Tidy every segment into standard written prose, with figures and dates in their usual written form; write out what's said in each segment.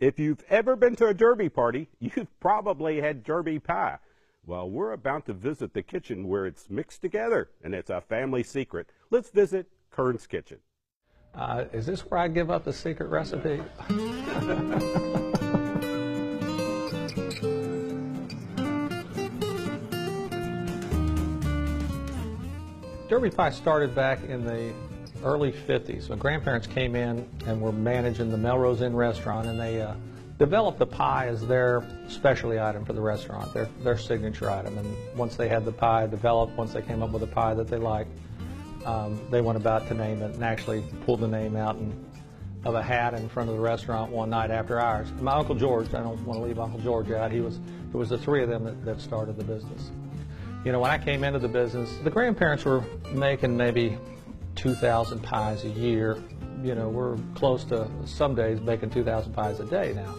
If you've ever been to a derby party, you've probably had derby pie. Well, we're about to visit the kitchen where it's mixed together, and it's a family secret. Let's visit Kern's kitchen. Is this where I give up the secret recipe? Derby pie started back in the early 50s. My grandparents came in and were managing the Melrose Inn restaurant, and they developed the pie as their specialty item for the restaurant, their signature item. And once they had the pie developed, once they came up with a pie that they liked, they went about to name it and actually pulled the name out of a hat in front of the restaurant one night after hours. My Uncle George, I don't want to leave Uncle George out, it was the three of them that started the business. You know, when I came into the business, the grandparents were making maybe 2,000 pies a year. You know, we're close to some days making 2,000 pies a day now.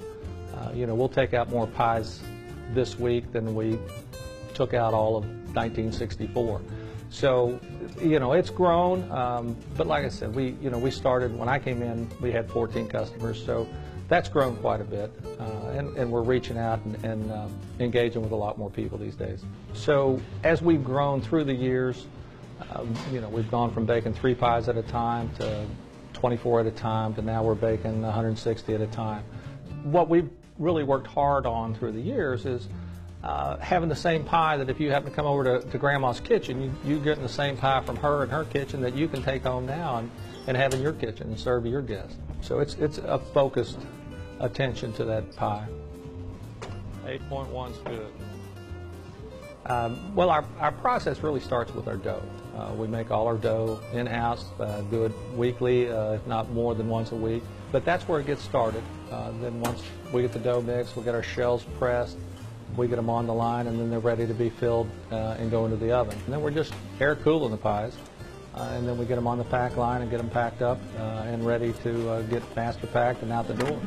You know, we'll take out more pies this week than we took out all of 1964. So, you know, it's grown, but like I said, we started, when I came in, we had 14 customers, so that's grown quite a bit, and we're reaching out and engaging with a lot more people these days. So as we've grown through the years, you know, we've gone from baking 3 pies at a time to 24 at a time to now we're baking 160 at a time. What we've really worked hard on through the years is having the same pie that if you happen to come over to Grandma's kitchen, you getting the same pie from her in her kitchen that you can take home now and have in your kitchen and serve your guests. So it's a focused attention to that pie. 8.1's good. Well, our process really starts with our dough. We make all our dough in-house, do it weekly, if not more than once a week. But that's where it gets started. Then once we get the dough mixed, we get our shells pressed, we get them on the line, and then they're ready to be filled and go into the oven. And then we're just air cooling the pies, and then we get them on the pack line and get them packed up and ready to get master packed and out the door.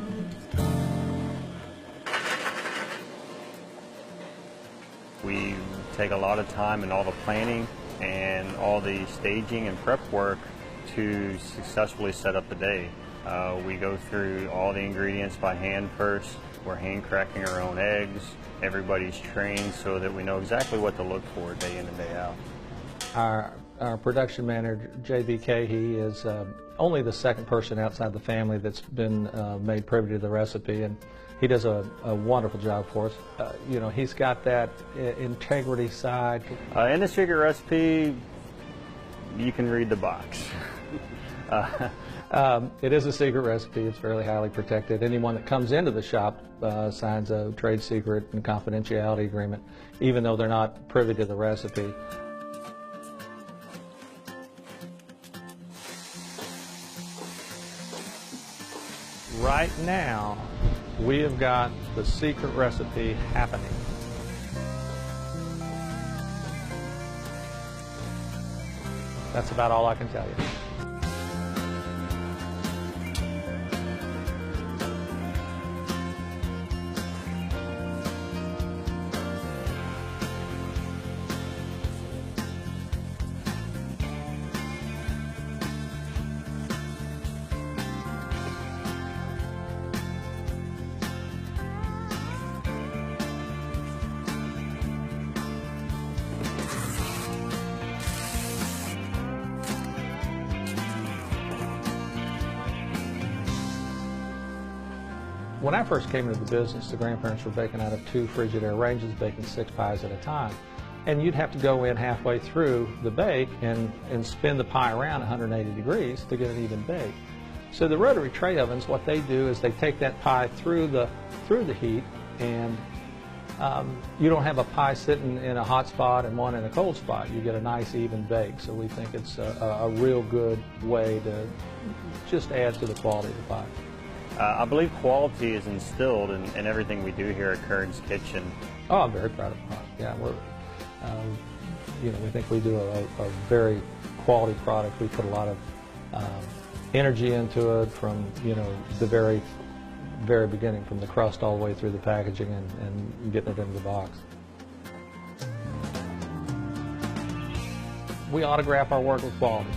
We take a lot of time in all the planning and all the staging and prep work to successfully set up the day. We go through all the ingredients by hand first. We're hand cracking our own eggs. Everybody's trained so that we know exactly what to look for day in and day out. Our production manager, JBK, he is only the second person outside the family that's been made privy to the recipe, and he does a wonderful job for us. You know, he's got that integrity side. In the secret recipe, you can read the box. It is a secret recipe. It's fairly highly protected. Anyone that comes into the shop signs a trade secret and confidentiality agreement, even though they're not privy to the recipe. Right now, we have got the secret recipe happening. That's about all I can tell you. When I first came into the business, the grandparents were baking out of 2 Frigidaire ranges, baking 6 pies at a time. And you'd have to go in halfway through the bake and spin the pie around 180 degrees to get an even bake. So the rotary tray ovens, what they do is they take that pie through the heat, and you don't have a pie sitting in a hot spot and one in a cold spot. You get a nice even bake. So we think it's a real good way to just add to the quality of the pie. I believe quality is instilled in everything we do here at Kern's Kitchen. Oh, I'm very proud of the product. Yeah, you know, we think we do a very quality product. We put a lot of energy into it from, you know, the very beginning, from the crust all the way through the packaging and getting it into the box. We autograph our work with quality.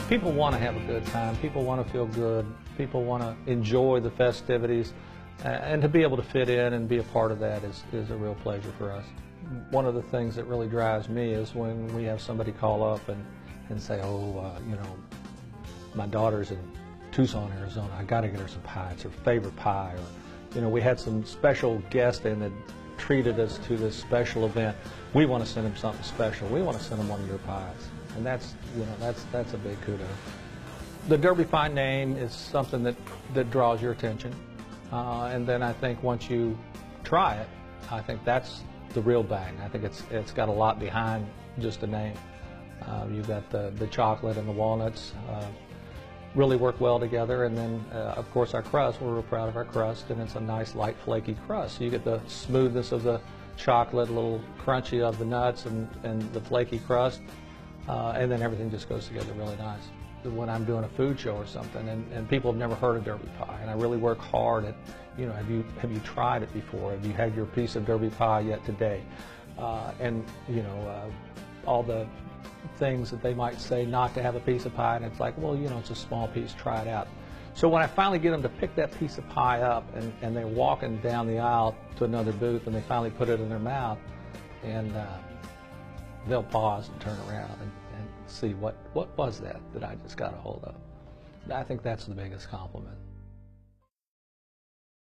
People want to have a good time. People want to feel good. People want to enjoy the festivities. And to be able to fit in and be a part of that is a real pleasure for us. One of the things that really drives me is when we have somebody call up and say, oh, you know, my daughter's in Tucson, Arizona. I got to get her some pie. It's her favorite pie. Or, you know, we had some special guest in that treated us to this special event. We want to send them something special. We want to send them one of your pies. And that's, you know, that's a big kudos. The Derby pie name is something that draws your attention. And then I think once you try it, I think that's the real bang. I think it's got a lot behind just the name. You've got the chocolate and the walnuts really work well together, and then of course our crust, we're real proud of our crust, and it's a nice light flaky crust. So you get the smoothness of the chocolate, a little crunchy of the nuts, and the flaky crust, and then everything just goes together really nice. When I'm doing a food show or something, and people have never heard of Derby pie, and I really work hard at, you know, have you tried it before? Have you had your piece of Derby pie yet today? And you know, all the things that they might say not to have a piece of pie, and it's like, well, you know, it's a small piece, try it out. So when I finally get them to pick that piece of pie up, and they're walking down the aisle to another booth, and they finally put it in their mouth, and they'll pause and turn around and see what was that I just got a hold of. I think that's the biggest compliment.